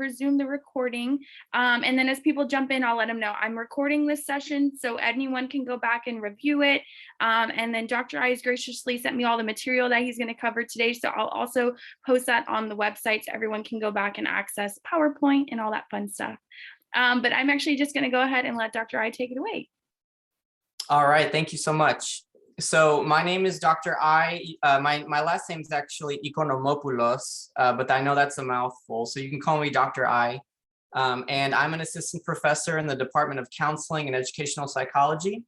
resume the recording. And then as people jump in, I'll let them know I'm recording this session so anyone can go back and review it. And then Dr. I has graciously sent me all the material that he's going to cover today. So I'll also post that on the website so everyone can go back and access PowerPoint and all that fun stuff. But I'm actually just going to go ahead and let Dr. I take it away. All right, thank you so much. So my name is Dr. I. My last name is actually Ikonomopoulos, but I know that's a mouthful, so you can call me Dr. I. And I'm an assistant professor in the Department of Counseling and Educational Psychology.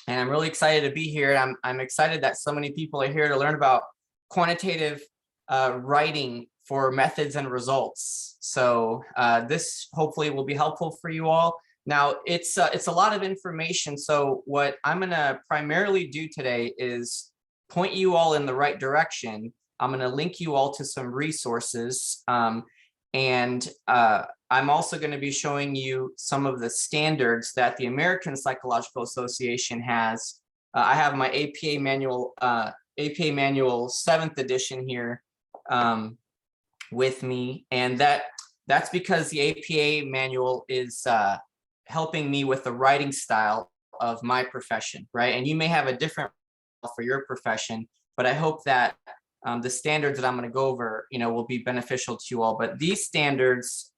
And I'm really excited to be here. I'm excited that so many people are here to learn about quantitative writing for methods and results. So this hopefully will be helpful for you all. Now, it's a lot of information. So what I'm going to primarily do today is point you all in the right direction. I'm going to link you all to some resources. And I'm also going to be showing you some of the standards that the American Psychological Association has. I have my APA manual 7th edition here with me. And that's because the APA manual is helping me with the writing style of my profession, right? And you may have a different for your profession, but I hope that the standards that I'm going to go over, will be beneficial to you all. But these standards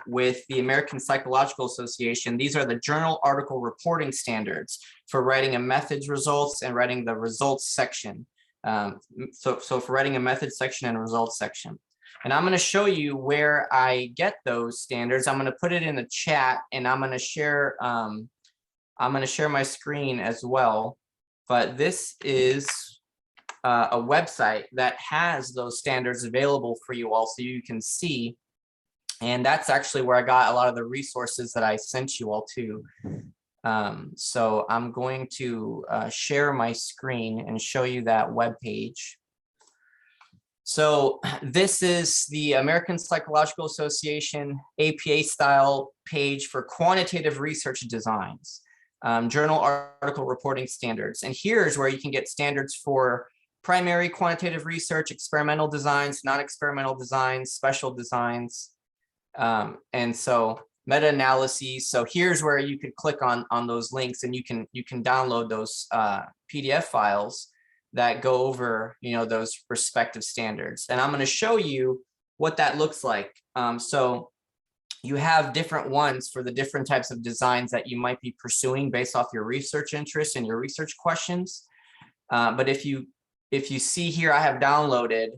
with the American Psychological Association, these are the journal article reporting standards for writing a methods results and writing the results section. So for writing a methods section and a results section. And I'm going to show you where I get those standards. I'm going to put it in the chat, and I'm going to share my screen as well. But this is a website that has those standards available for you all so you can see. And that's actually where I got a lot of the resources that I sent you all to. So I'm going to share my screen and show you that web page. So this is the American Psychological Association APA style page for quantitative research designs, journal article reporting standards. And here's where you can get standards for primary quantitative research, experimental designs, non-experimental designs, special designs, and so meta-analyses. So here's where you could click on those links, and you can download those PDF files that go over those respective standards. And I'm going to show you what that looks like. So you have different ones for the different types of designs that you might be pursuing based off your research interests and your research questions. But if you see here, I have downloaded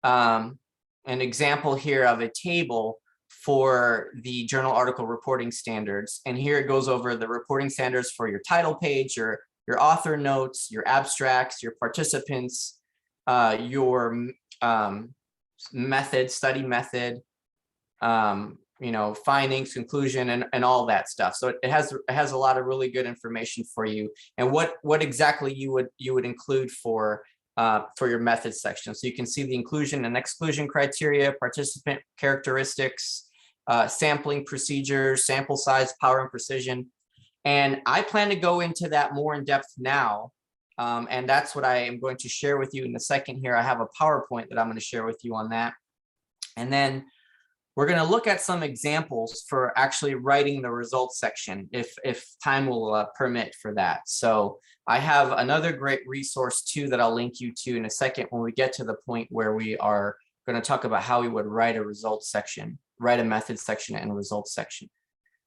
an example here of a table for the journal article reporting standards. And here it goes over the reporting standards for your title page, your author notes, your abstracts, your participants, your method, study method, findings, conclusion, and all that stuff. So it has a lot of really good information for you, and what exactly you would include for your methods section. So you can see the inclusion and exclusion criteria, participant characteristics, sampling procedures, sample size, power, and precision. And I plan to go into that more in depth now. And that's what I am going to share with you in a second here. I have a PowerPoint that I'm going to share with you on that. And then we're going to look at some examples for actually writing the results section, if time will permit for that. So I have another great resource too that I'll link you to in a second when we get to the point where we are going to talk about how we would write a results section, write a methods section and a results section.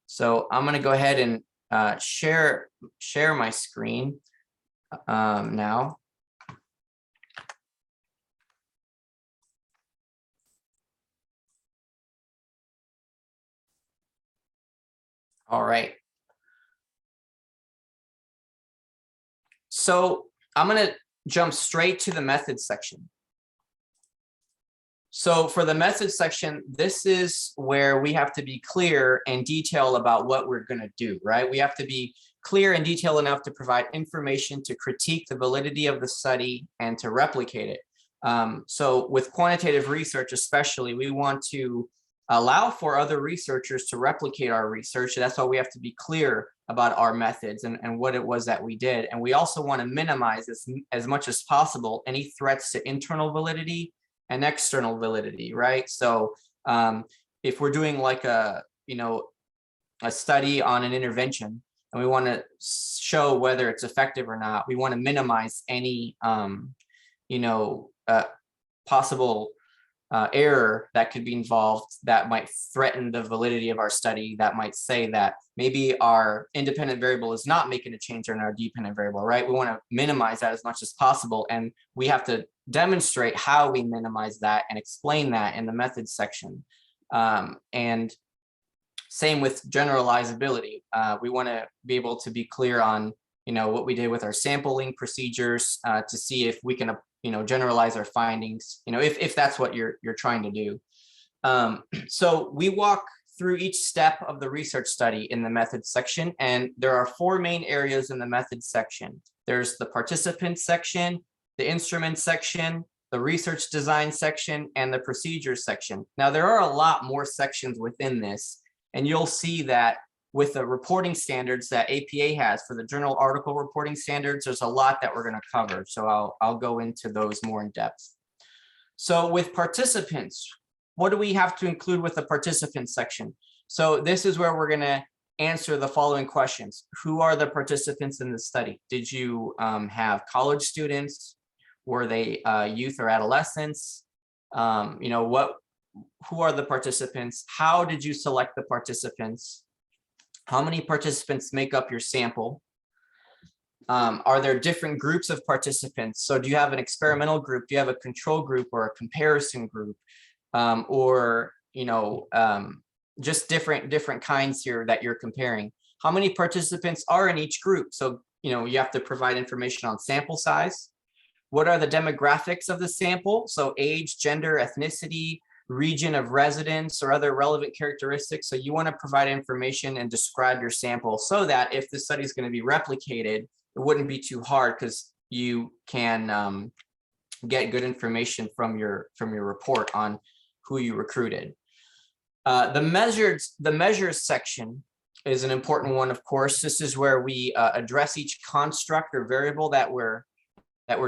So I'm going to go ahead and share my screen now. All right. So I'm going to jump straight to the methods section. So for the methods section, this is where we have to be clear and detailed about what we're going to do, right? We have to be clear and detailed enough to provide information to critique the validity of the study and to replicate it. So with quantitative research, especially, we want to allow for other researchers to replicate our research. That's why we have to be clear about our methods and what it was that we did. And we also want to minimize as much as possible any threats to internal validity and external validity, right? So if we're doing like a, a study on an intervention and we want to show whether it's effective or not, we want to minimize any, possible error that could be involved that might threaten the validity of our study, that might say that maybe our independent variable is not making a change in our dependent variable, right? We want to minimize that as much as possible. And we have to demonstrate how we minimize that and explain that in the methods section. And same with generalizability. We want to be able to be clear on, what we did with our sampling procedures to see if we can generalize our findings, if that's what you're trying to do. So we walk through each step of the research study in the methods section, and there are 4 main areas in the methods section. There's the participants section, the instruments section, the research design section, and the procedures section. Now, there are a lot more sections within this, and you'll see that with the reporting standards that APA has for the journal article reporting standards, there's a lot that we're going to cover. So I'll go into those more in depth. So with participants, what do we have to include with the participants section? So this is where we're going to answer the following questions. Who are the participants in the study? Did you have college students? Were they youth or adolescents? Who are the participants? How did you select the participants? How many participants make up your sample? Are there different groups of participants? So do you have an experimental group? Do you have a control group or a comparison group? Just different kinds here that you're comparing. How many participants are in each group? So, you have to provide information on sample size. What are the demographics of the sample? So age, gender, ethnicity, region of residence, or other relevant characteristics. So you want to provide information and describe your sample so that if the study is going to be replicated, it wouldn't be too hard because you can get good information from your report on who you recruited. The measures section is an important one, of course. This is where we address each construct or variable that we're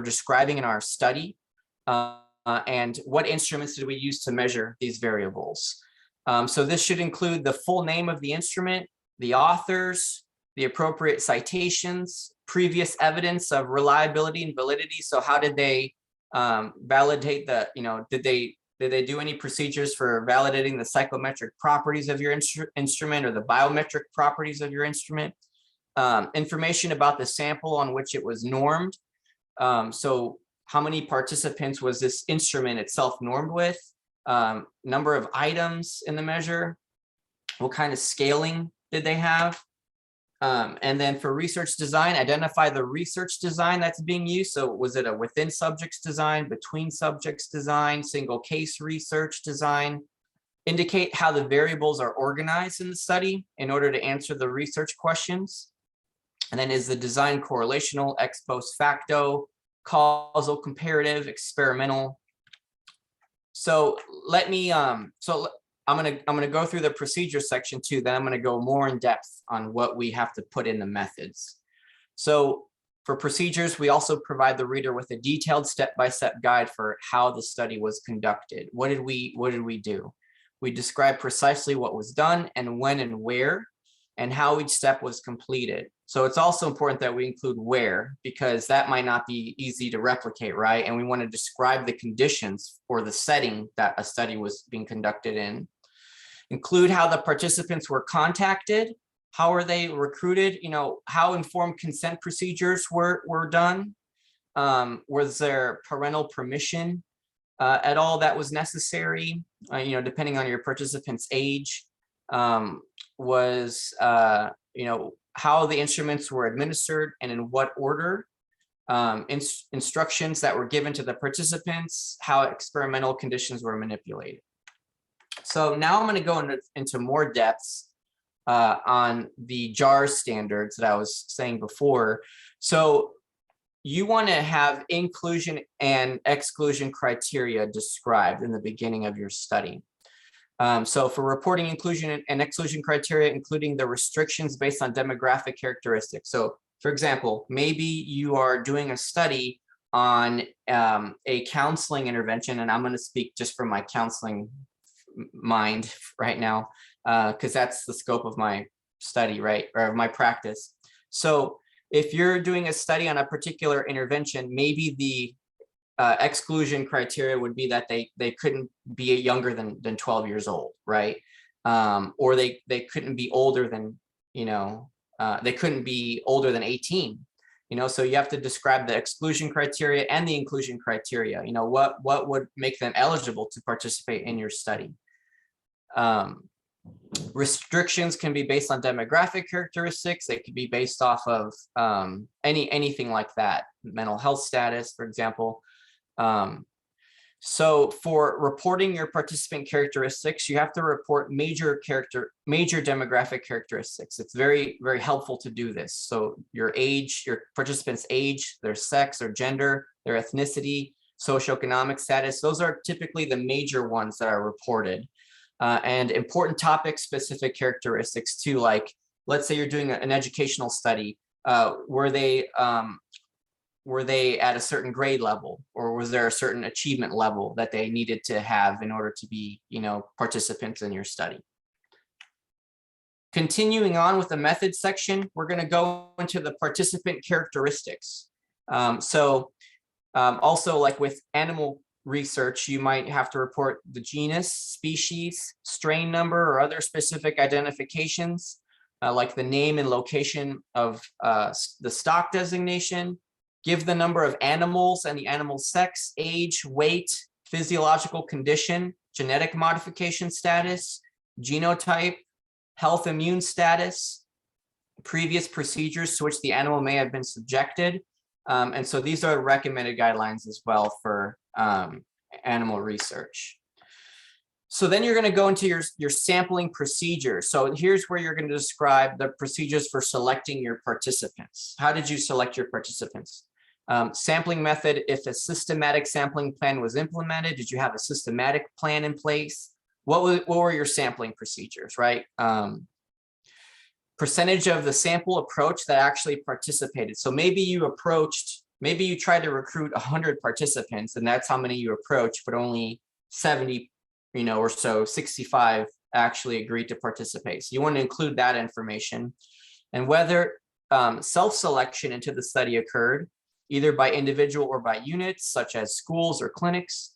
describing in our study. And what instruments did we use to measure these variables? So this should include the full name of the instrument, the authors, the appropriate citations, previous evidence of reliability and validity. So how did they validate the, did they do any procedures for validating the psychometric properties of your instrument or the biometric properties of your instrument? Information about the sample on which it was normed. So how many participants was this instrument itself normed with? Number of items in the measure? What kind of scaling did they have? And then for research design, identify the research design that's being used. So was it a within subjects design, between subjects design, single case research design? Indicate how the variables are organized in the study in order to answer the research questions. And then is the design correlational, ex post facto, causal, comparative, experimental? So let me I'm gonna go through the procedure section too, then I'm gonna go more in depth on what we have to put in the methods. So for procedures, we also provide the reader with a detailed step-by-step guide for how the study was conducted. What did we do? We describe precisely what was done and when and where, and how each step was completed. So it's also important that we include where, because that might not be easy to replicate, right? And we want to describe the conditions or the setting that a study was being conducted in. Include how the participants were contacted, how were they recruited, how informed consent procedures were done. Was there parental permission at all that was necessary, depending on your participant's age? How the instruments were administered and in what order, instructions that were given to the participants, how experimental conditions were manipulated. So now I'm going to go into more depths on the JAR standards that I was saying before. So you want to have inclusion and exclusion criteria described in the beginning of your study. So for reporting inclusion and exclusion criteria, including the restrictions based on demographic characteristics. So for example, maybe you are doing a study on a counseling intervention, and I'm going to speak just from my counseling mind right now, because that's the scope of my study, right, or my practice. So if you're doing a study on a particular intervention, maybe the exclusion criteria would be that they couldn't be younger than 12 years old, right? Or they couldn't be older than, they couldn't be older than 18. So you have to describe the exclusion criteria and the inclusion criteria. What would make them eligible to participate in your study. Restrictions can be based on demographic characteristics. They could be based off of anything like that, mental health status, for example. So for reporting your participant characteristics, you have to report major demographic characteristics. It's very, very helpful to do this. So your age, your participant's age, their sex or gender, their ethnicity, socioeconomic status, those are typically the major ones that are reported. And important topic specific characteristics too, like let's say you're doing an educational study, were they at a certain grade level, or was there a certain achievement level that they needed to have in order to be, participants in your study? Continuing on with the methods section, we're going to go into the participant characteristics. Also, like with animal research, you might have to report the genus, species, strain number, or other specific identifications, like the name and location of the stock designation. Give the number of animals and the animal's sex, age, weight, physiological condition, genetic modification status, genotype, health immune status, previous procedures to which the animal may have been subjected. And so these are recommended guidelines as well for animal research. So then you're going to go into your sampling procedure. So here's where you're going to describe the procedures for selecting your participants. How did you select your participants? Sampling method, if a systematic sampling plan was implemented, did you have a systematic plan in place? What were your sampling procedures, right? Percentage of the sample approach that actually participated. So maybe you tried to recruit 100 participants, and that's how many you approached, but only 70, or so, 65 actually agreed to participate. So you want to include that information, and whether self-selection into the study occurred, either by individual or by units, such as schools or clinics.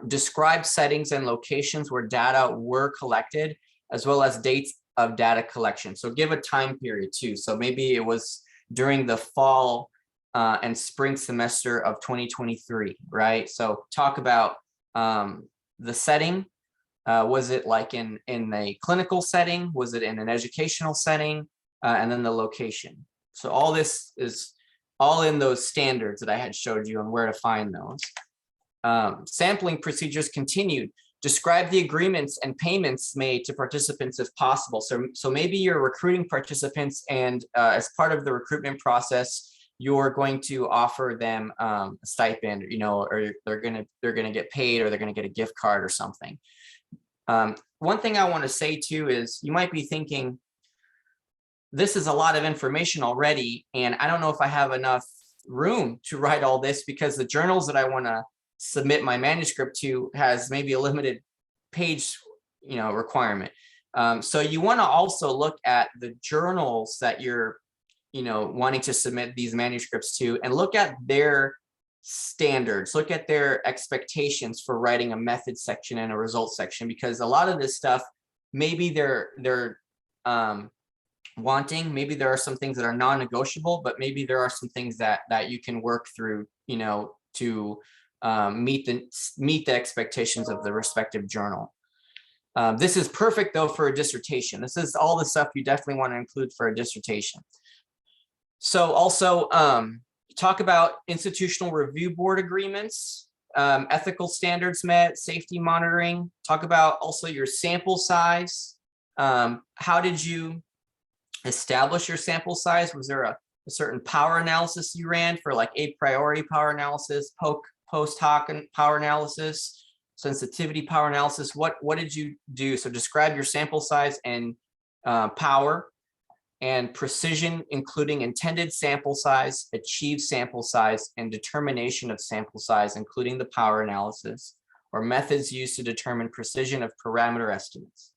Describe settings and locations where data were collected, as well as dates of data collection. So give a time period too. So maybe it was during the fall and spring semester of 2023, right? So talk about the setting. Was it like in a clinical setting? Was it in an educational setting? And then the location. So all this is all in those standards that I had showed you on where to find those. Sampling procedures continued. Describe the agreements and payments made to participants if possible. So maybe you're recruiting participants, and as part of the recruitment process, you're going to offer them a stipend, or they're gonna get paid, or they're gonna get a gift card or something. One thing I want to say too is you might be thinking, this is a lot of information already, and I don't know if I have enough room to write all this, because the journals that I want to submit my manuscript to has maybe a limited page, requirement. So you want to also look at the journals that you're, wanting to submit these manuscripts to, and look at their standards, look at their expectations for writing a method section and a results section, because a lot of this stuff, maybe they're wanting, maybe there are some things that are non-negotiable, but maybe there are some things that you can work through, to meet the expectations of the respective journal. This is perfect though for a dissertation. This is all the stuff you definitely want to include for a dissertation. So also talk about institutional review board agreements, ethical standards met, safety monitoring. Talk about also your sample size. How did you establish your sample size? Was there a certain power analysis you ran for, like a priori power analysis, post hoc power analysis, sensitivity power analysis? What did you do? So describe your sample size and power and precision, including intended sample size, achieved sample size, and determination of sample size, including the power analysis. or methods used to determine precision of parameter estimates.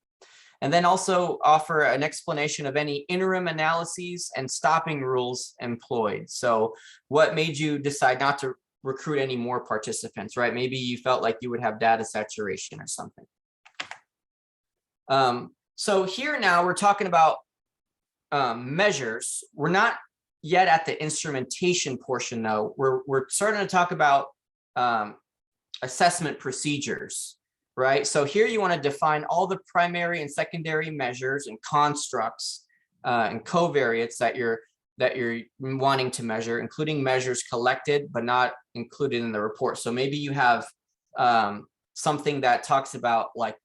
And then also offer an explanation of any interim analyses and stopping rules employed. So what made you decide not to recruit any more participants, right? Maybe you felt like you would have data saturation or something. So here now we're talking about measures. We're not yet at the instrumentation portion though. We're starting to talk about assessment procedures, right? So here you want to define all the primary and secondary measures and constructs and covariates that you're wanting to measure, including measures collected but not included in the report. So maybe you have something that talks about like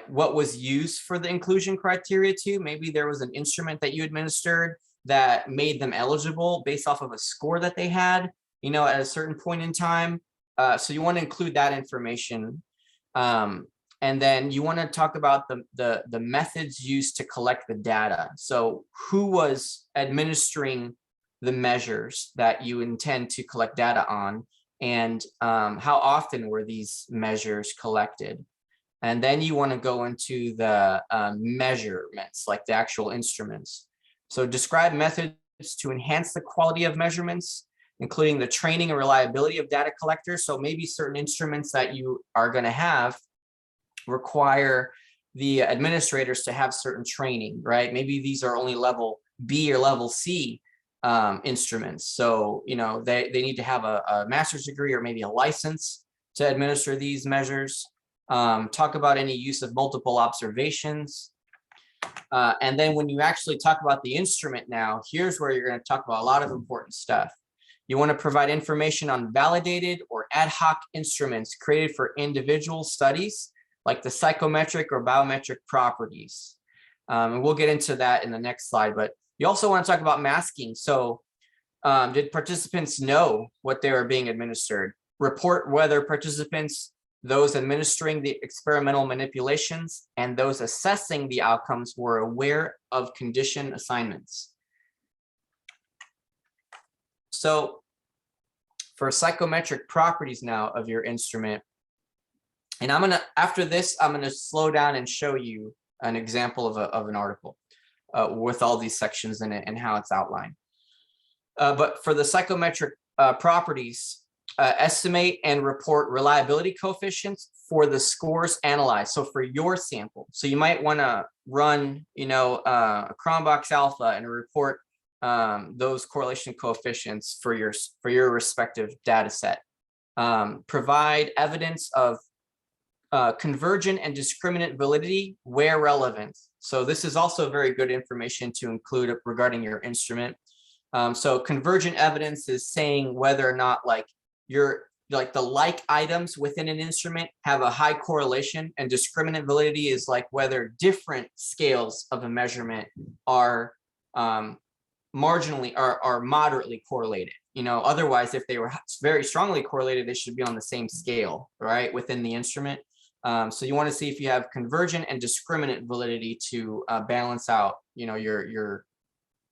what was used for the inclusion criteria too. Maybe there was an instrument that you administered that made them eligible based off of a score that they had, you know, at a certain point in time. So you want to include that information. And then you want to talk about the methods used to collect the data. So who was administering the measures that you intend to collect data on, and how often were these measures collected? And then you want to go into the measurements, like the actual instruments. So describe methods to enhance the quality of measurements, including the training and reliability of data collectors. So maybe certain instruments that you are going to have require the administrators to have certain training, right? Maybe these are only level B or level C instruments. So, you know, they need to have a master's degree or maybe a license to administer these measures. Talk about any use of multiple observations. And then when you actually talk about the instrument now, here's where you're going to talk about a lot of important stuff. You want to provide information on validated or ad hoc instruments created for individual studies, like the psychometric or biometric properties. And we'll get into that in the next slide, but you also want to talk about masking. So did participants know what they were being administered? Report whether participants, those administering the experimental manipulations, and those assessing the outcomes were aware of condition assignments. So for psychometric properties now of your instrument, and after this, I'm gonna slow down and show you an example of an article with all these sections in it and how it's outlined. But for the psychometric properties, estimate and report reliability coefficients for the scores analyzed. So for your sample, so you might want to run, you know, a Cronbach's alpha and report those correlation coefficients for your respective data set. Provide evidence of convergent and discriminant validity where relevant. So this is also very good information to include regarding your instrument. So convergent evidence is saying whether or not the like items within an instrument have a high correlation, and discriminant validity is like whether different scales of a measurement are marginally or moderately correlated. You know, otherwise, if they were very strongly correlated, they should be on the same scale, right, within the instrument. So you want to see if you have convergent and discriminant validity to balance out, you know,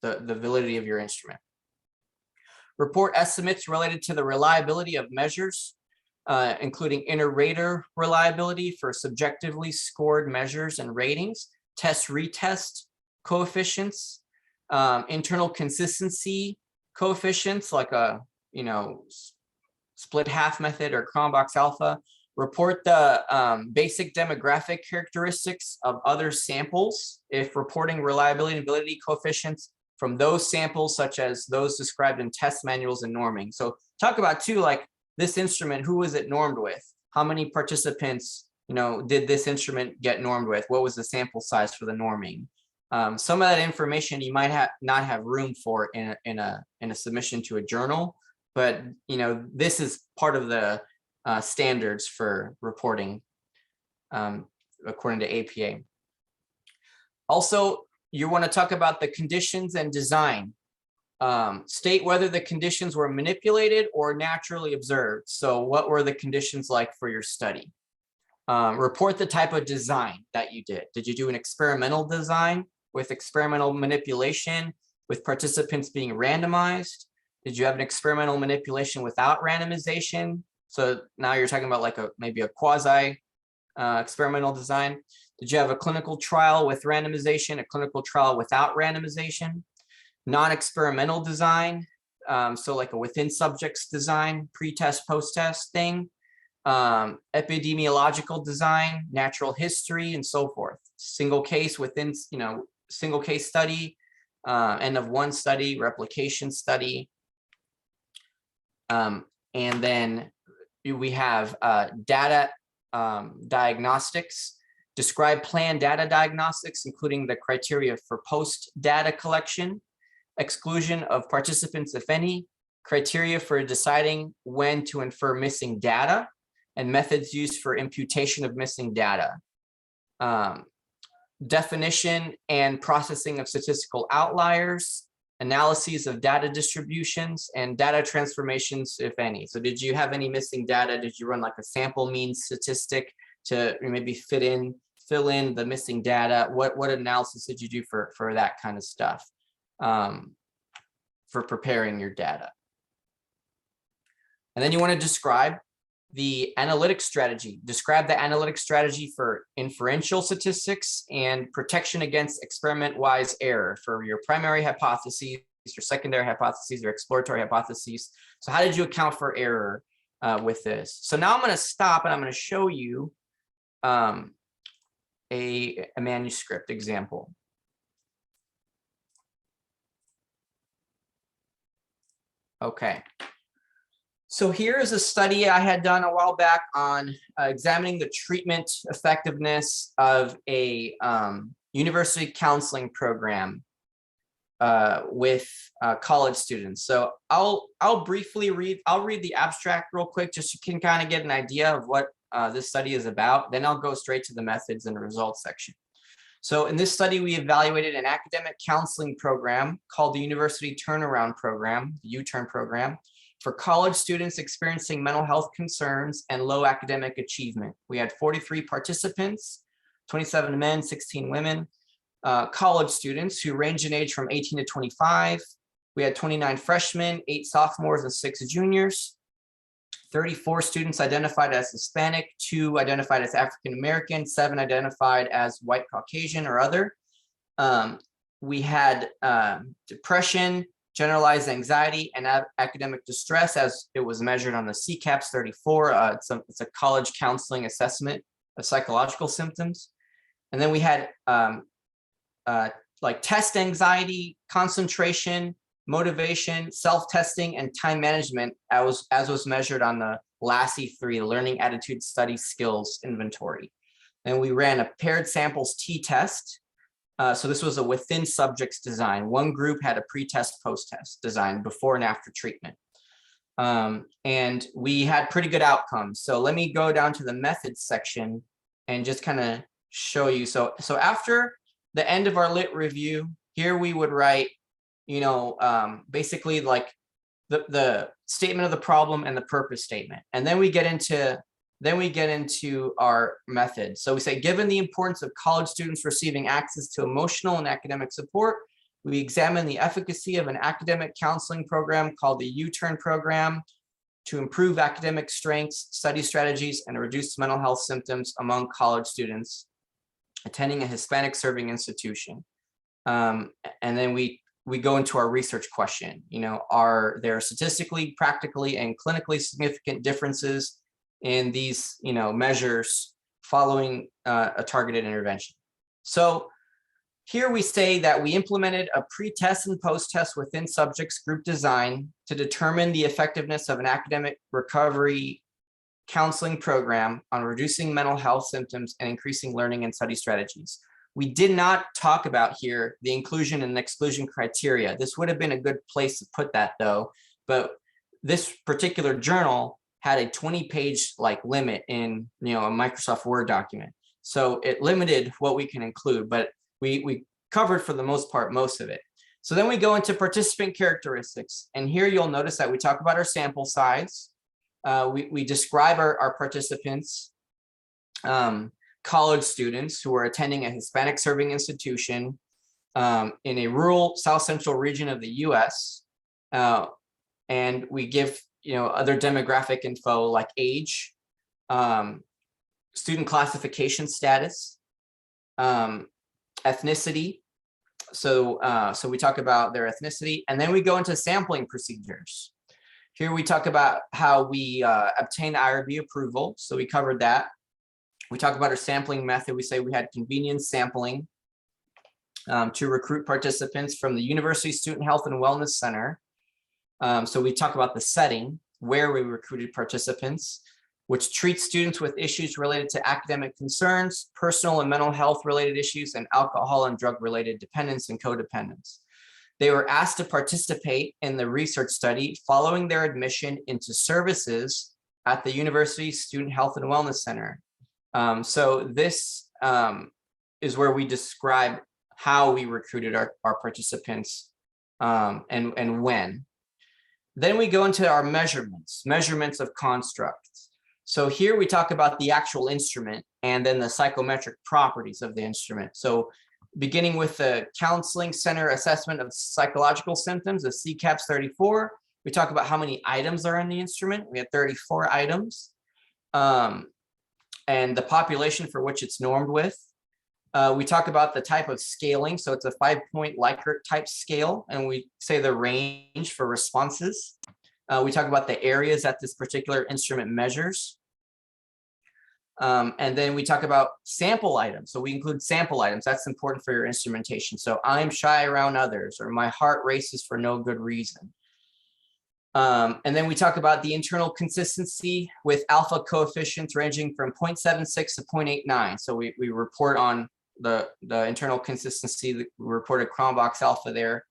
the validity of your instrument. Report estimates related to the reliability of measures, including inter-rater reliability for subjectively scored measures and ratings, test-retest coefficients, internal consistency coefficients like a, you know, split half method or Cronbach's alpha. Report the basic demographic characteristics of other samples if reporting reliability and validity coefficients from those samples, such as those described in test manuals and norming. So talk about too, like this instrument, who was it normed with? How many participants, you know, did this instrument get normed with? What was the sample size for the norming? Some of that information you might not have room for in a submission to a journal, but you know, this is part of the standards for reporting according to APA. Also, you want to talk about the conditions and design. State whether the conditions were manipulated or naturally observed. So what were the conditions like for your study? Report the type of design that you did. Did you do an experimental design with experimental manipulation with participants being randomized? Did you have an experimental manipulation without randomization? So now you're talking about like maybe a quasi experimental design. Did you have a clinical trial with randomization, a clinical trial without randomization? Non-experimental design, so like a within subjects design, pre-test, post-test thing, epidemiological design, natural history, and so forth. Single case within, single case study, end of one study, replication study. And then we have data diagnostics. Describe planned data diagnostics, including the criteria for post-data collection, exclusion of participants, if any, criteria for deciding when to infer missing data, and methods used for imputation of missing data. Definition and processing of statistical outliers, analyses of data distributions, and data transformations, if any. So did you have any missing data? Did you run like a sample mean statistic to maybe fill in the missing data? What analysis did you do for that kind of stuff, for preparing your data? And then you want to describe the analytic strategy. Describe the analytic strategy for inferential statistics and protection against experiment-wise error for your primary hypotheses, your secondary hypotheses, your exploratory hypotheses. So how did you account for error with this? So now I'm going to stop and I'm going to show you a manuscript example. Okay. So here is a study I had done a while back on examining the treatment effectiveness of a university counseling program with college students. So I'll briefly read the abstract real quick, just so you can kind of get an idea of what this study is about. Then I'll go straight to the methods and results section. So in this study, we evaluated an academic counseling program called the University Turnaround Program, the U-Turn program, for college students experiencing mental health concerns and low academic achievement. We had 43 participants, 27 men, 16 women, college students who range in age from 18 to 25. We had 29 freshmen, 8 sophomores, and 6 juniors. 34 students identified as Hispanic, 2 identified as African American, 7 identified as white Caucasian or other. We had depression, generalized anxiety, and academic distress as it was measured on the CCAPS 34. It's a college counseling assessment of psychological symptoms. And then we had like test anxiety, concentration, motivation, self-testing, and time management as was measured on the LASI-3, Learning Attitude Study Skills Inventory. And we ran a paired samples t-test. So this was a within subjects design. One group had a pre-test, post-test design, before and after treatment. And we had pretty good outcomes. So let me go down to the methods section and just kind of show you. So after the end of our lit review, here we would write, basically like the statement of the problem and the purpose statement. And then we get into our method. So we say, given the importance of college students receiving access to emotional and academic support, we examine the efficacy of an academic counseling program called the U-Turn program to improve academic strengths, study strategies, and reduce mental health symptoms among college students attending a Hispanic serving institution. And then we go into our research question. Are there statistically, practically, and clinically significant differences in these measures following a targeted intervention? So here we say that we implemented a pre-test and post-test within subjects group design to determine the effectiveness of an academic recovery counseling program on reducing mental health symptoms and increasing learning and study strategies. We did not talk about here the inclusion and exclusion criteria. This would have been a good place to put that though, but this particular journal had a 20-page limit in a Microsoft Word document. So it limited what we can include, but we covered for the most part most of it. So then we go into participant characteristics. And here you'll notice that we talk about our sample size. We describe our participants, college students who are attending a Hispanic serving institution in a rural South Central region of the US. And we give other demographic info like age, student classification status, ethnicity. So we talk about their ethnicity, and then we go into sampling procedures. Here we talk about how we obtain IRB approval. So we covered that. We talk about our sampling method. We say we had convenience sampling to recruit participants from the University Student Health and Wellness Center. So we talk about the setting where we recruited participants, which treats students with issues related to academic concerns, personal and mental health related issues, and alcohol and drug related dependence and codependence. They were asked to participate in the research study following their admission into services at the University Student Health and Wellness Center. So this is where we describe how we recruited our participants and when. Then we go into our measurements of constructs. So here we talk about the actual instrument and then the psychometric properties of the instrument. So beginning with the Counseling Center Assessment of Psychological Symptoms, the CCAPS 34, we talk about how many items are in the instrument. We had 34 items. And the population for which it's normed with. We talk about the type of scaling. So it's a 5-point Likert type scale, and we say the range for responses. We talk about the areas that this particular instrument measures. And then we talk about sample items. So we include sample items. That's important for your instrumentation. So I'm shy around others, or my heart races for no good reason. And then we talk about the internal consistency with alpha coefficients ranging from 0.76 to 0.89. So we report on the internal consistency. We reported Cronbach's alpha there.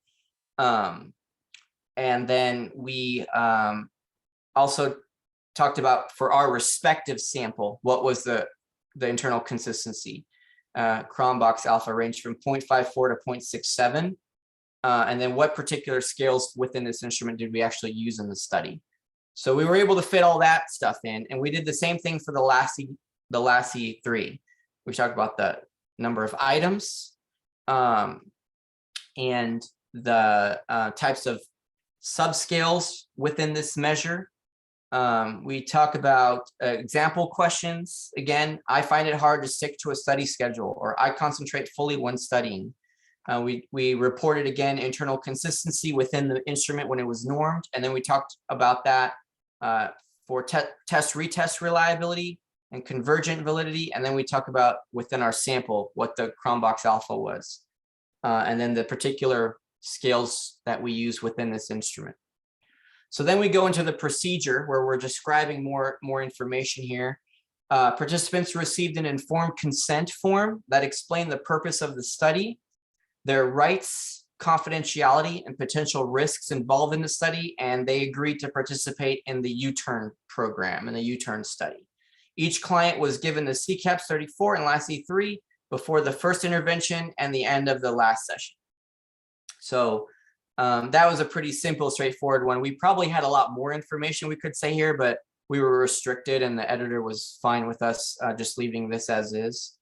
And then we also talked about, for our respective sample, what was the internal consistency. Cronbach's alpha ranged from 0.54 to 0.67. And then what particular scales within this instrument did we actually use in the study? So we were able to fit all that stuff in, and we did the same thing for the LASI 3. We talked about the number of items and the types of subscales within this measure. We talk about example questions. Again, I find it hard to stick to a study schedule, or I concentrate fully when studying. We reported again internal consistency within the instrument when it was normed, and then we talked about that for test retest reliability and convergent validity, and then we talk about within our sample what the Cronbach's alpha was, and then the particular scales that we use within this instrument. So then we go into the procedure where we're describing more information here. Participants received an informed consent form that explained the purpose of the study, their rights, confidentiality, and potential risks involved in the study, and they agreed to participate in the U-turn program, in the U-turn study. Each client was given the CCAPS 34 and LASI 3 before the first intervention and the end of the last session. So that was a pretty simple, straightforward one. We probably had a lot more information we could say here, but we were restricted, and the editor was fine with us just leaving this as is.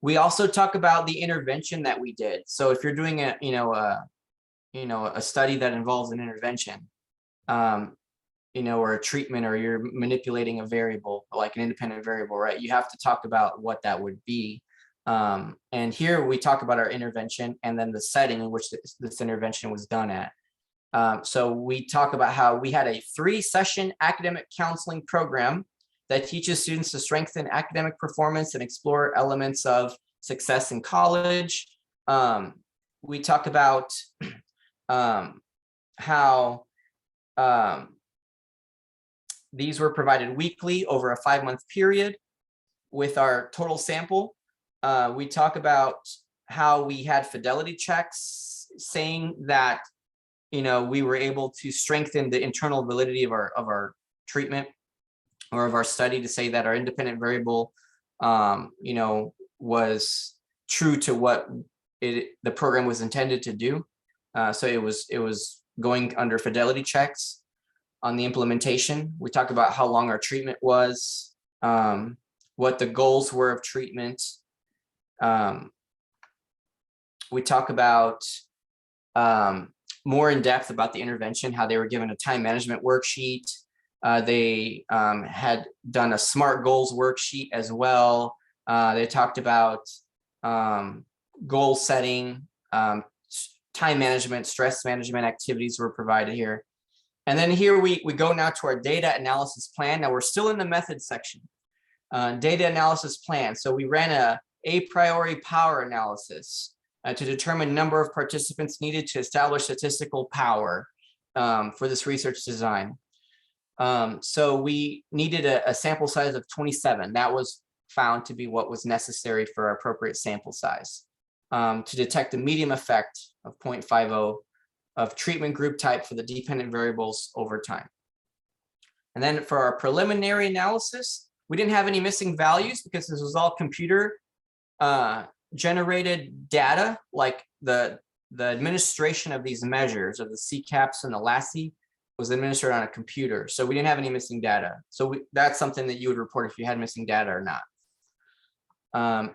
We also talk about the intervention that we did. So if you're doing a study that involves an intervention, or a treatment, or you're manipulating a variable, like an independent variable, right? You have to talk about what that would be. And here we talk about our intervention and then the setting in which this intervention was done at. So we talk about how we had a 3-session academic counseling program that teaches students to strengthen academic performance and explore elements of success in college. We talk about how these were provided weekly over a 5-month period with our total sample. We talk about how we had fidelity checks saying that, we were able to strengthen the internal validity of our treatment or of our study, to say that our independent variable, was true to what the program was intended to do. So it was going under fidelity checks. On the implementation, we talk about how long our treatment was, what the goals were of treatment. We talk about more in depth about the intervention, how they were given a time management worksheet, They had done a SMART goals worksheet as well. They talked about goal setting, time management, stress management activities were provided here. And then here we go now to our data analysis plan. Now we're still in the method section. Data analysis plan. So we ran a priori power analysis to determine number of participants needed to establish statistical power for this research design. So we needed a sample size of 27. That was found to be what was necessary for appropriate sample size to detect a medium effect of 0.50 of treatment group type for the dependent variables over time. And then for our preliminary analysis, we didn't have any missing values because this was all computer generated data, like the administration of these measures of the CCAPS and the LASI was administered on a computer. So we didn't have any missing data. So that's something that you would report if you had missing data or not.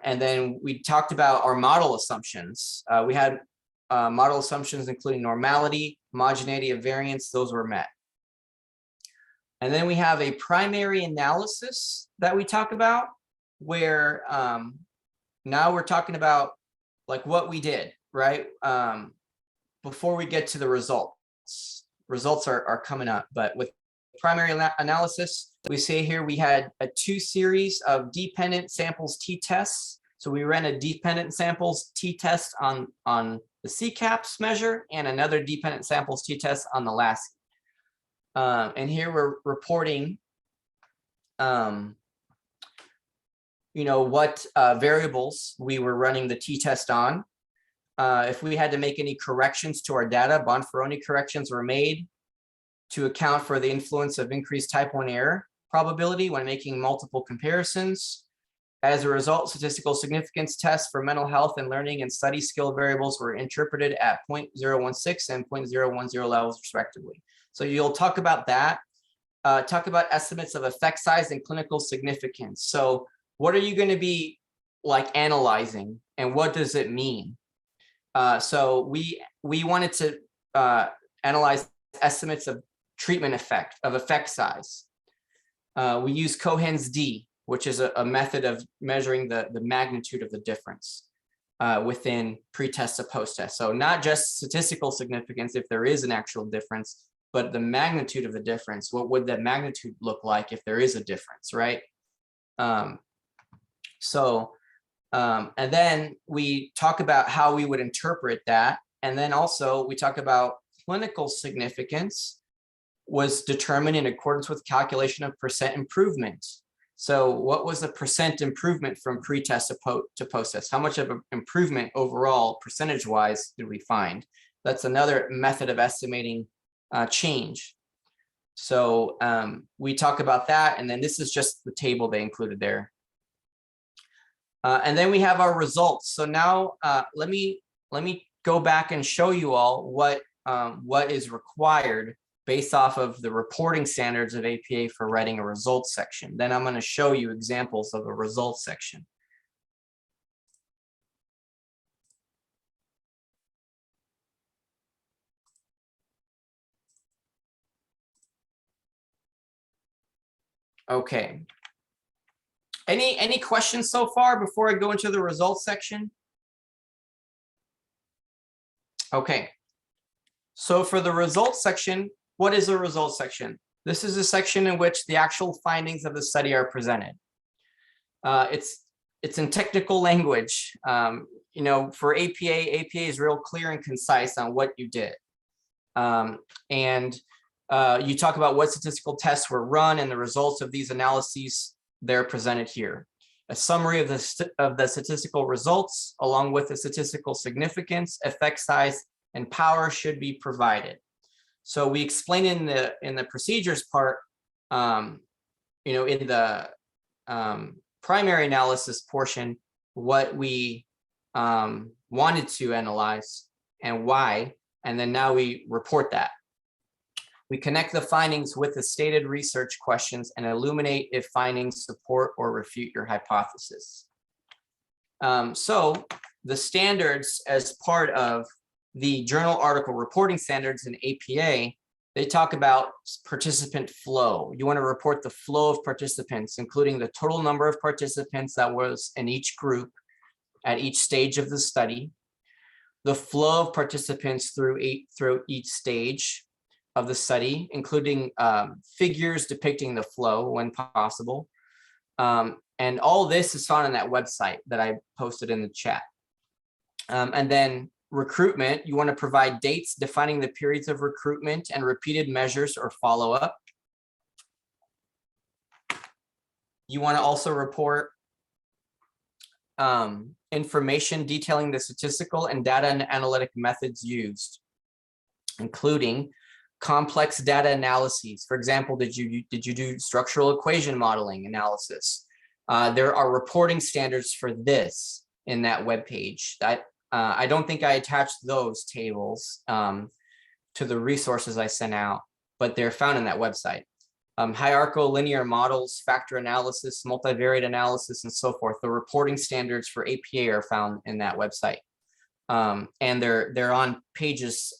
And then we talked about our model assumptions. We had model assumptions including normality, homogeneity of variance, those were met. And then we have a primary analysis that we talk about where now we're talking about like what we did, right? Before we get to the results. Results are coming up, but with primary analysis, we say here we had a 2 series of dependent samples t-tests. So we ran a dependent samples t-test on the CCAPS measure and another dependent samples t-test on the LASI. And here we're reporting, what variables we were running the t-test on. If we had to make any corrections to our data, Bonferroni corrections were made to account for the influence of increased type 1 error probability when making multiple comparisons. As a result, statistical significance tests for mental health and learning and study skill variables were interpreted at 0.016 and 0.010 levels respectively. So you'll talk about that, talk about estimates of effect size and clinical significance. So what are you going to be like analyzing and what does it mean? So we wanted to analyze estimates of treatment effect, of effect size. We use Cohen's d, which is a method of measuring the magnitude of the difference within pre-test to post-test. So not just statistical significance if there is an actual difference, but the magnitude of the difference. What would that magnitude look like if there is a difference, right? And then we talk about how we would interpret that. And then also we talk about clinical significance was determined in accordance with calculation of percent improvement. So what was the percent improvement from pre-test to post-test? How much of an improvement overall percentage-wise did we find? That's another method of estimating change. So we talk about that, and then this is just the table they included there. And then we have our results. So now let me go back and show you all what is required based off of the reporting standards of APA for writing a results section. Then I'm going to show you examples of a results section. Okay. Any questions so far before I go into the results section? Okay. So for the results section, what is a results section? This is a section in which the actual findings of the study are presented. It's in technical language. For APA is real clear and concise on what you did. You talk about what statistical tests were run and the results of these analyses, they're presented here. A summary of the statistical results along with the statistical significance, effect size, and power should be provided. So we explain in the procedures part, in the primary analysis portion, what we wanted to analyze and why, and then now we report that. We connect the findings with the stated research questions and illuminate if findings support or refute your hypothesis. So the standards as part of the journal article reporting standards in APA they talk about participant flow. You want to report the flow of participants, including the total number of participants that was in each group at each stage of the study, the flow of participants through each stage of the study, including figures depicting the flow when possible. And all this is found on that website that I posted in the chat. And then recruitment, you want to provide dates defining the periods of recruitment and repeated measures or follow-up. You want to also report information detailing the statistical and data and analytic methods used, including complex data analyses. For example, did you do structural equation modeling analysis? There are reporting standards for this in that web page. I don't think I attached those tables to the resources I sent out, but they're found in that website. Hierarchical linear models, factor analysis, multivariate analysis, and so forth. The reporting standards for APA are found in that website. And they're on pages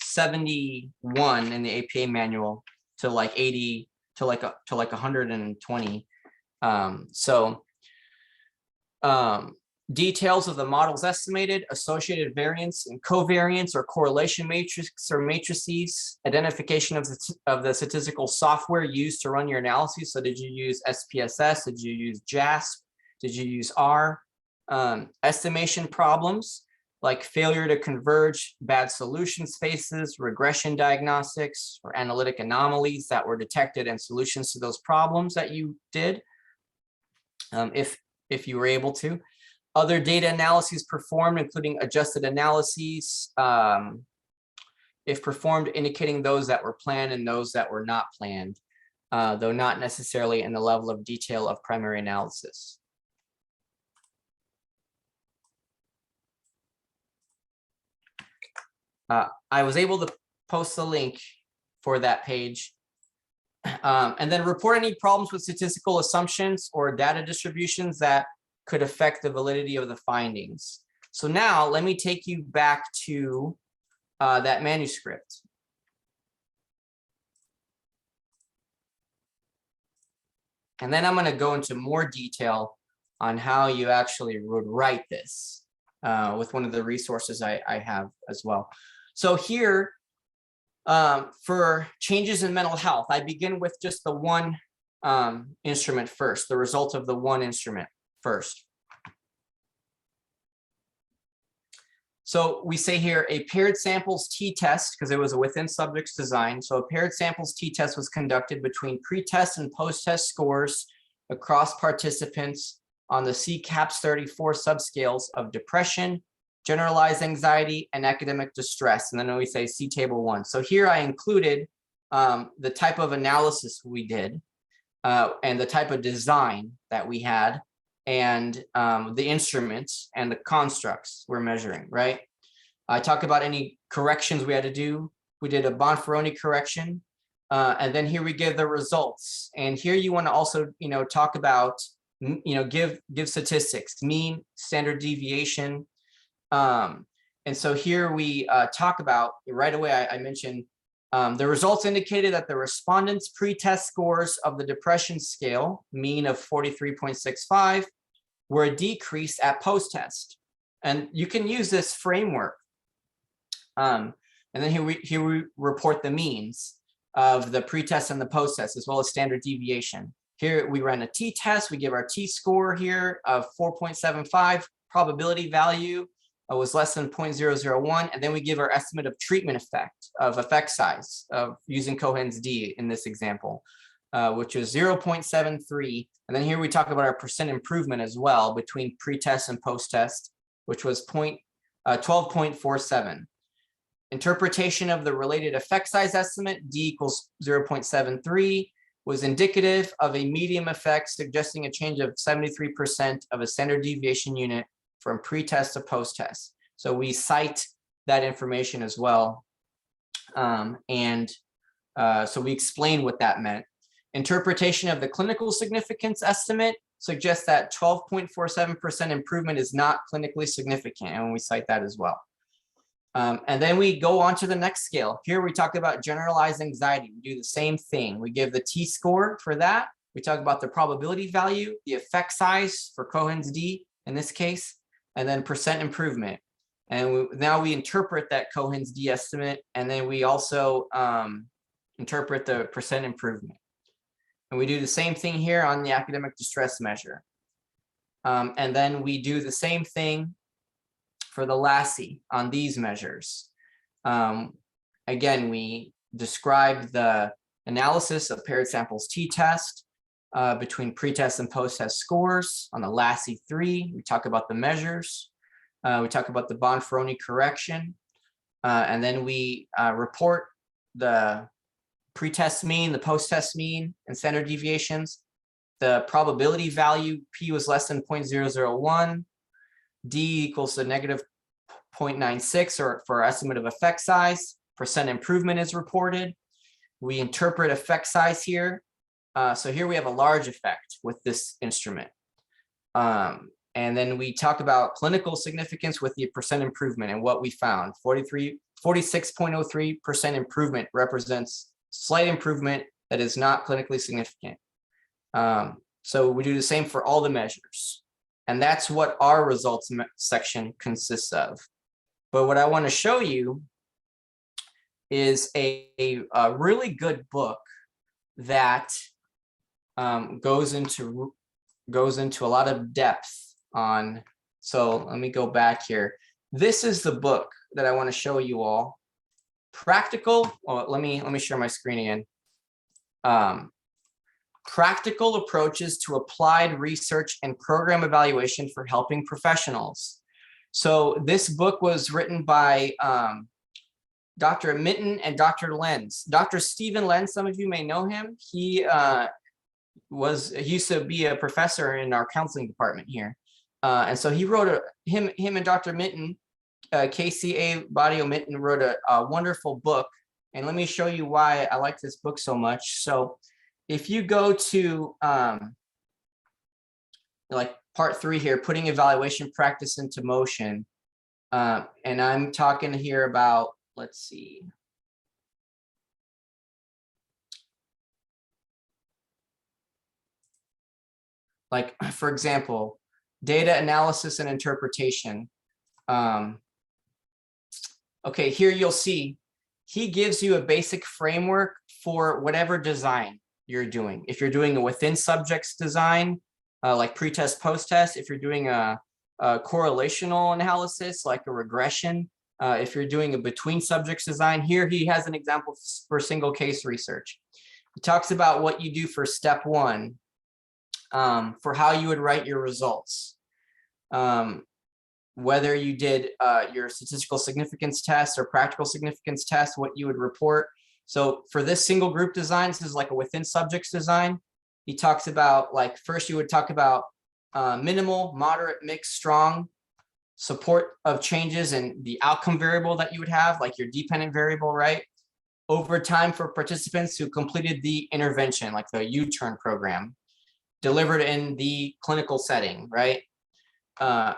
71 in the APA manual to like 80 to like 120. Details of the models estimated, associated variance and covariance or correlation matrix or matrices, identification of the statistical software used to run your analyses. So did you use SPSS? Did you use JASP? Did you use R? Estimation problems like failure to converge, bad solution spaces, regression diagnostics, or analytic anomalies that were detected, and solutions to those problems that you did, if you were able to. Other data analyses performed, including adjusted analyses, if performed, indicating those that were planned and those that were not planned, though not necessarily in the level of detail of primary analysis. I was able to post the link for that page. And then report any problems with statistical assumptions or data distributions that could affect the validity of the findings. So now let me take you back to that manuscript. And then I'm going to go into more detail on how you actually would write this with one of the resources I have as well. So here, for changes in mental health, I begin with just the one instrument first, the result of the one instrument first. So we say here a paired samples t-test, because it was a within subjects design. So a paired samples t-test was conducted between pre-test and post-test scores across participants on the CCAPS-34 subscales of depression, generalized anxiety, and academic distress. And then we say see table 1. So here I included the type of analysis we did and the type of design that we had, and the instruments and the constructs we're measuring, right? I talk about any corrections we had to do. We did a Bonferroni correction, and then here we give the results. And here you want to also, talk about, give statistics, mean, standard deviation. And so here we talk about, right away, I mentioned the results indicated that the respondents' pre-test scores of the depression scale, mean of 43.65, were decreased at post-test. And you can use this framework. And then here we report the means of the pre-test and the post-test, as well as standard deviation. Here we ran a t-test. We give our t-score here of 4.75. Probability value was less than 0.001. And then we give our estimate of treatment effect, of effect size, of using Cohen's d in this example, which is 0.73. And then here we talk about our percent improvement as well between pre-test and post-test, which was 12.47. Interpretation of the related effect size estimate, d equals 0.73, was indicative of a medium effect, suggesting a change of 73% of a standard deviation unit from pre-test to post-test. So we cite that information as well. So we explain what that meant. Interpretation of the clinical significance estimate suggests that 12.47% improvement is not clinically significant, and we cite that as well. And then we go on to the next scale. Here we talk about generalized anxiety. We do the same thing. We give the T-score for that. We talk about the probability value, the effect size for Cohen's d in this case, and then percent improvement. And now we interpret that Cohen's d estimate, and then we also interpret the percent improvement. And we do the same thing here on the academic distress measure. And then we do the same thing for the Lassie on these measures. Again, we describe the analysis of paired samples t-test between pre-test and post-test scores. On the Lassie 3, we talk about the measures. We talk about the Bonferroni correction. And then we report the pre-test mean, the post-test mean, and standard deviations. The probability value, P was less than 0.001. D equals to negative 0.96, or for our estimate of effect size. Percent improvement is reported. We interpret effect size here. So here we have a large effect with this instrument. And then we talk about clinical significance with the percent improvement and what we found. 46.03% improvement represents slight improvement that is not clinically significant. So we do the same for all the measures. And that's what our results section consists of. But what I want to show you is a really good book that goes into a lot of depth on. So let me go back here. This is the book that I want to show you all. Practical. Oh, let me share my screen again. Practical approaches to applied research and program evaluation for helping professionals. So this book was written by Dr. Minton and Dr. Lenz. Dr. Stephen Lenz, some of you may know him. He used to be a professor in our counseling department here. And so he wrote him and Dr. Minton, KCA Badio Minton, wrote a wonderful book. And let me show you why I like this book so much. So if you go to like part 3 here, putting evaluation practice into motion, and I'm talking here about, let's see. Like, for example, data analysis and interpretation. Okay, here you'll see he gives you a basic framework for whatever design you're doing. If you're doing a within subjects design, like pre-test, post-test, if you're doing a correlational analysis, like a regression, if you're doing a between subjects design, here he has an example for single case research. He talks about what you do for step 1, for how you would write your results. Whether you did your statistical significance test or practical significance test, what you would report. So for this single group design, this is like a within subjects design. He talks about, like, first you would talk about minimal, moderate, mixed, strong, support of changes in the outcome variable that you would have, like your dependent variable, right? Over time for participants who completed the intervention, like the U-turn program, delivered in the clinical setting, right?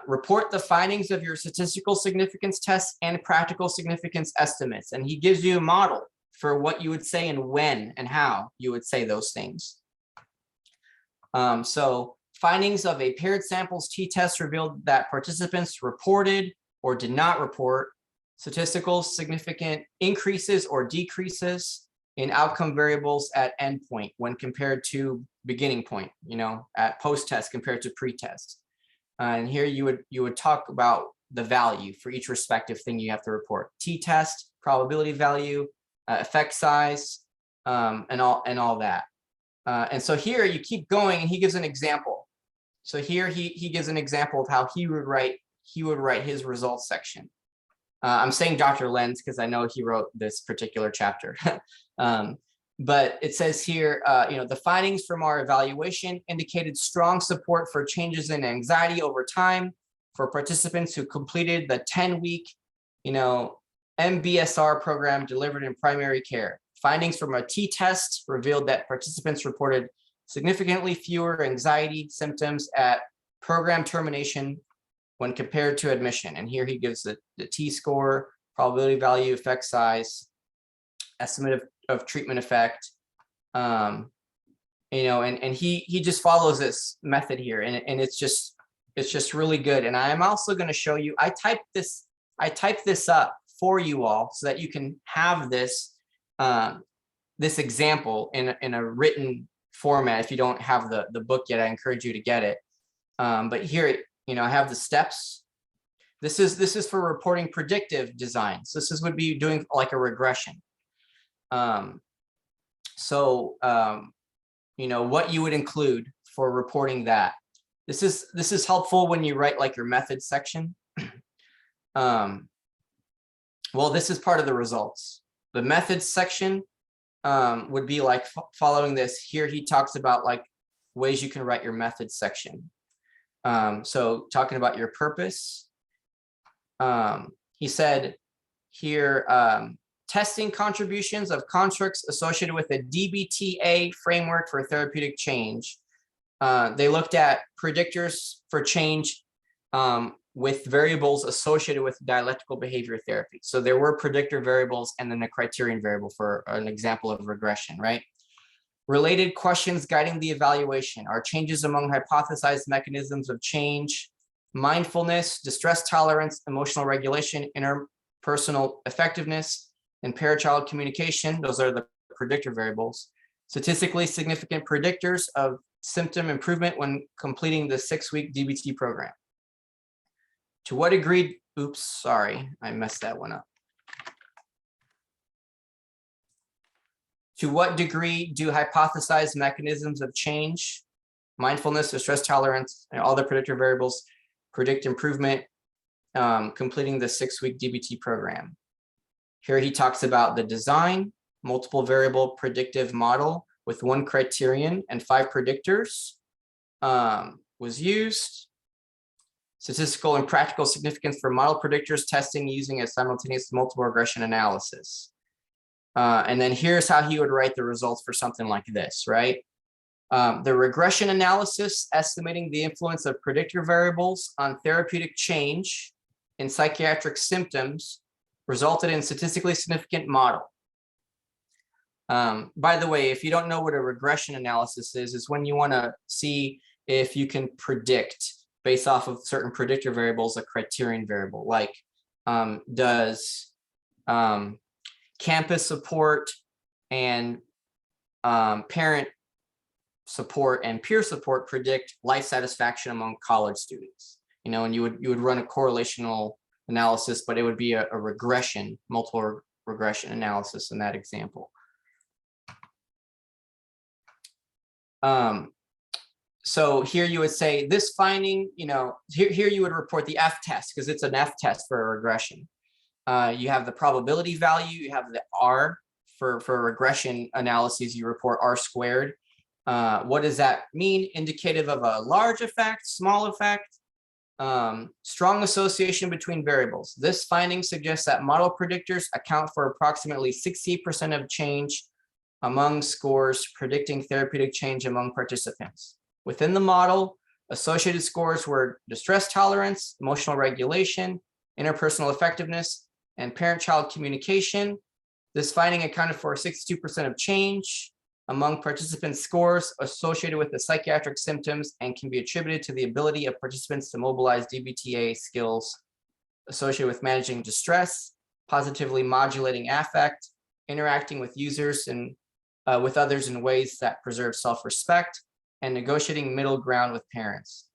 Report the findings of your statistical significance tests and practical significance estimates. And he gives you a model for what you would say and when and how you would say those things. So findings of a paired samples t-test revealed that participants reported or did not report statistical significant increases or decreases in outcome variables at endpoint when compared to beginning point, at post-test compared to pre-test. And here you would talk about the value for each respective thing you have to report: t-test, probability value, effect size, and all that. And so here you keep going, and he gives an example. So here he gives an example of how he would write his results section. I'm saying Dr. Lenz because I know he wrote this particular chapter. But it says here, the findings from our evaluation indicated strong support for changes in anxiety over time for participants who completed the 10-week, MBSR program delivered in primary care. Findings from a t-test revealed that participants reported significantly fewer anxiety symptoms at program termination when compared to admission. And here he gives the t-score, probability value, effect size, estimate of treatment effect. You know, and he just follows this method here, and it's just really good. And I'm also going to show you, I typed this up for you all so that you can have this this example in a written format. If you don't have the book yet, I encourage you to get it. But here, you know, I have the steps. This is for reporting predictive design. So would be doing like a regression. You know, what you would include for reporting that. This is helpful when you write like your methods section. Well, this is part of the results. The methods section would be like following this. Here he talks about like ways you can write your methods section. So talking about your purpose, he said here, testing contributions of constructs associated with a DBTA framework for therapeutic change. They looked at predictors for change with variables associated with dialectical behavior therapy. So there were predictor variables and then a criterion variable for an example of regression, right? Related questions guiding the evaluation are changes among hypothesized mechanisms of change, mindfulness, distress tolerance, emotional regulation, interpersonal effectiveness, and parent-child communication. Those are the predictor variables. Statistically significant predictors of symptom improvement when completing the 6-week DBT program. To what degree, oops, sorry, I messed that one up. To what degree do hypothesized mechanisms of change, mindfulness, distress tolerance, and all the predictor variables predict improvement completing the 6-week DBT program? Here he talks about the design, multiple variable predictive model with 1 criterion and 5 predictors was used. Statistical and practical significance for model predictors testing using a simultaneous multiple regression analysis. And then here's how he would write the results for something like this, right? The regression analysis estimating the influence of predictor variables on therapeutic change in psychiatric symptoms resulted in statistically significant model. By the way, if you don't know what a regression analysis is when you want to see if you can predict based off of certain predictor variables, a criterion variable, like does campus support and parent support and peer support predict life satisfaction among college students? You know, and you would run a correlational analysis, but it would be a regression, multiple regression analysis in that example. So here you would say this finding, you know, here you would report the F test because it's an F test for a regression. You have the probability value, you have the R for regression analyses, you report R squared. What does that mean? Indicative of a large effect, small effect, strong association between variables. This finding suggests that model predictors account for approximately 60% of change among scores predicting therapeutic change among participants. Within the model, associated scores were distress tolerance, emotional regulation, interpersonal effectiveness, and parent-child communication. This finding accounted for 62% of change among participants' scores associated with the psychiatric symptoms and can be attributed to the ability of participants to mobilize DBTA skills associated with managing distress, positively modulating affect, interacting with users and with others in ways that preserve self-respect, and negotiating middle ground with parents.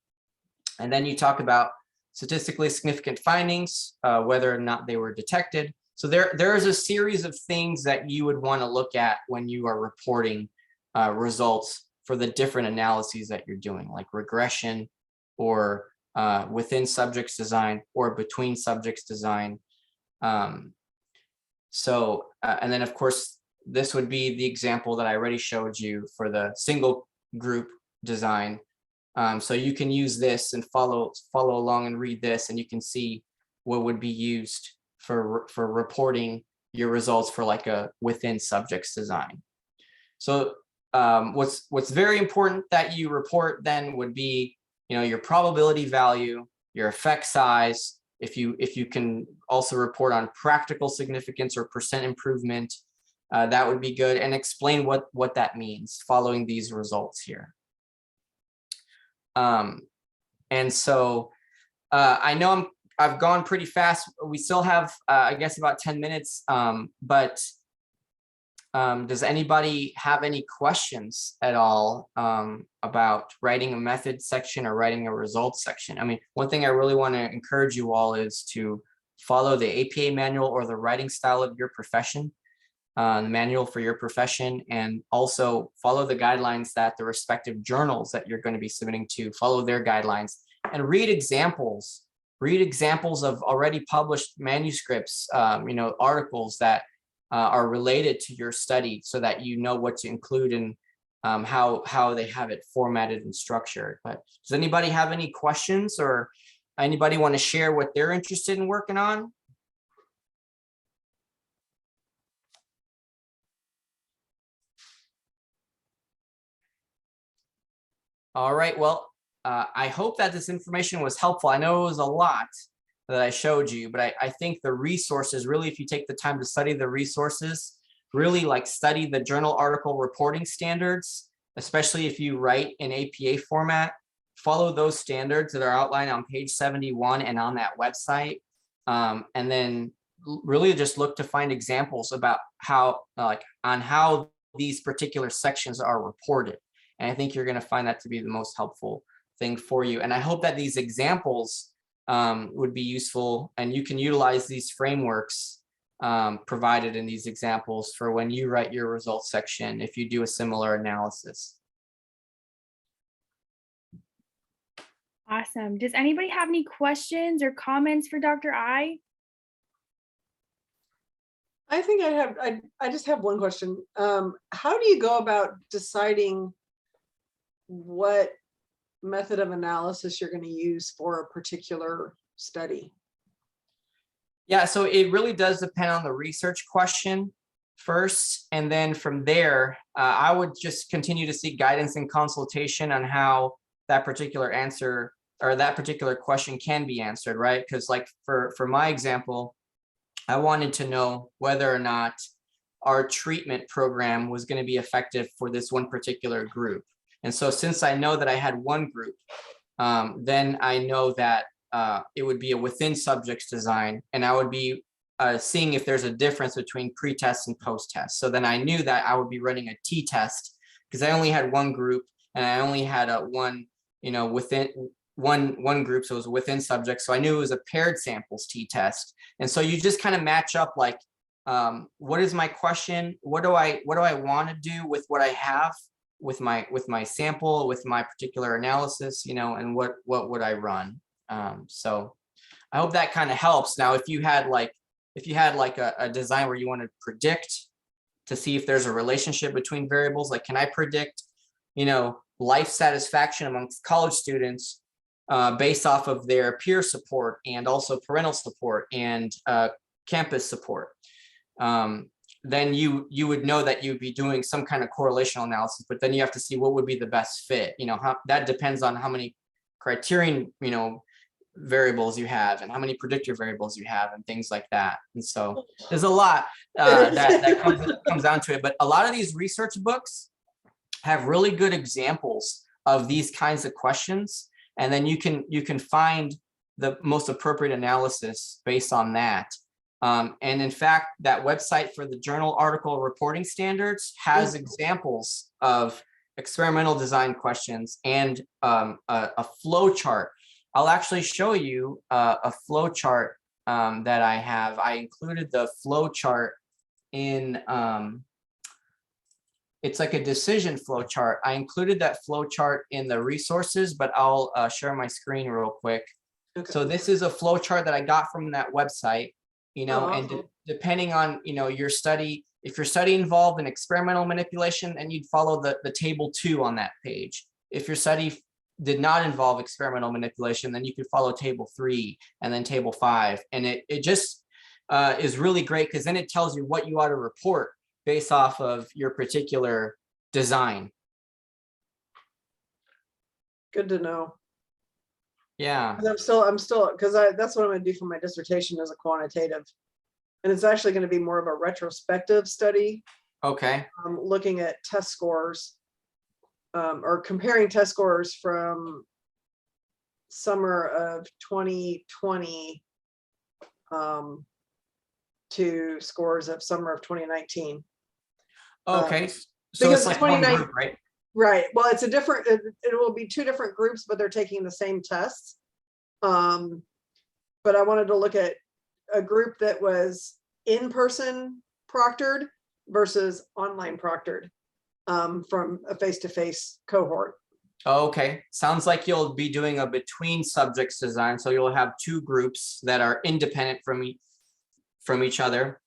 And then you talk about statistically significant findings, whether or not they were detected. So there is a series of things that you would want to look at when you are reporting results for the different analyses that you're doing, like regression or within subjects design or between subjects design. And then of course, this would be the example that I already showed you for the single group design. So you can use this and follow along and read this, and you can see what would be used for reporting your results for like a within subjects design. So what's very important that you report then would be, you know, your probability value, your effect size, if you can also report on practical significance or percent improvement, that would be good, and explain what that means following these results here. And so I know I've gone pretty fast. We still have, I guess, about 10 minutes, but does anybody have any questions at all about writing a method section or writing a results section? I mean, one thing I really want to encourage you all is to follow the APA manual or the writing style of your profession, the manual for your profession, and also follow the guidelines that the respective journals that you're going to be submitting to, follow their guidelines, and read examples of already published manuscripts, articles that are related to your study, so that you know what to include and how they have it formatted and structured. But does anybody have any questions, or anybody want to share what they're interested in working on? All right, well, I hope that this information was helpful. I know it was a lot that I showed you, but I think the resources, really, if you take the time to study the resources, really like study the journal article reporting standards, especially if you write in APA format, follow those standards that are outlined on page 71 and on that website. And then really just look to find examples about how these particular sections are reported. And I think you're going to find that to be the most helpful thing for you. And I hope that these examples would be useful, and you can utilize these frameworks provided in these examples for when you write your results section, if you do a similar analysis. Awesome. Does anybody have any questions or comments for Dr. I? I think I just have one question. How do you go about deciding what method of analysis you're going to use for a particular study? Yeah, so it really does depend on the research question first, and then from there, I would just continue to seek guidance and consultation on how that particular answer or that particular question can be answered, right? Because like for my example, I wanted to know whether or not our treatment program was going to be effective for this one particular group. And so since I know that I had one group, then I know that it would be a within subjects design, and I would be seeing if there's a difference between pre-test and post-test. So then I knew that I would be running a t-test because I only had one group, and I only had one, within one group, so it was within subjects. So I knew it was a paired samples t-test. And so you just kind of match up like, what is my question? What do I want to do with what I have? With my sample, with my particular analysis, and what would I run? So I hope that kind of helps. Now, if you had like a design where you want to predict to see if there's a relationship between variables, like can I predict, life satisfaction amongst college students based off of their peer support and also parental support and campus support? Then you would know that you'd be doing some kind of correlational analysis, but then you have to see what would be the best fit. That depends on how many criterion, variables you have and how many predictor variables you have and things like that. And so there's a lot that comes down to it. But a lot of these research books have really good examples of these kinds of questions. And then you can find the most appropriate analysis based on that. And in fact, that website for the journal article reporting standards has examples of experimental design questions and a flow chart. I'll actually show you a flow chart that I have. I included the flow chart in, it's like a decision flow chart. I included that flow chart in the resources, but I'll share my screen real quick. Okay. So this is a flow chart that I got from that website. And depending on, your study, if your study involved in experimental manipulation, then you'd follow the table 2 on that page. If your study did not involve experimental manipulation, then you could follow table 3 and then table 5. And it just is really great because then it tells you what you ought to report based off of your particular design. Good to know. Yeah. 'Cause I'm still, because that's what I'm gonna do for my dissertation as a quantitative. And it's actually gonna be more of a retrospective study, Okay. looking at test scores, or comparing test scores from summer of 2020 to scores of summer of 2019. Okay. So because it's like one 29 group, right? Right. Well, it's a different, it will be two different groups, but they're taking the same tests. But I wanted to look at a group that was in-person proctored versus online proctored, from a face-to-face cohort. Okay. Sounds like you'll be doing a between subjects design. So you'll have two groups that are independent from each other.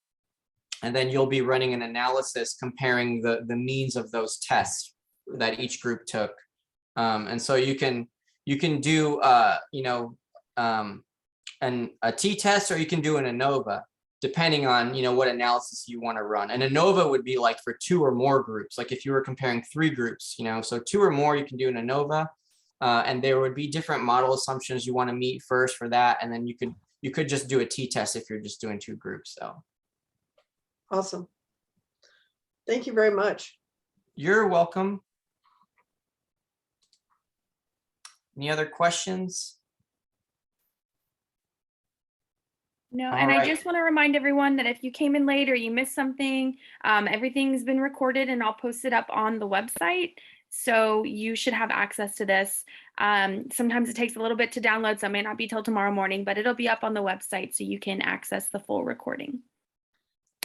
And then you'll be running an analysis comparing the means of those tests that each group took. And so you can do a t-test, or you can do an ANOVA, depending on what analysis you want to run. An ANOVA would be like for 2 or more groups, like if you were comparing 3 groups, so 2 or more, you can do an ANOVA, and there would be different model assumptions you want to meet first for that, and then you could just do a t-test if you're just doing 2 groups. So Awesome. Thank you very much. you're welcome. Any other questions? No, All and I right. just want to remind everyone that if you came in late or you missed something, everything's been recorded and I'll post it up on the website. So you should have access to this. Sometimes it takes a little bit to download, so it may not be till tomorrow morning, but it'll be up on the website so you can access the full recording.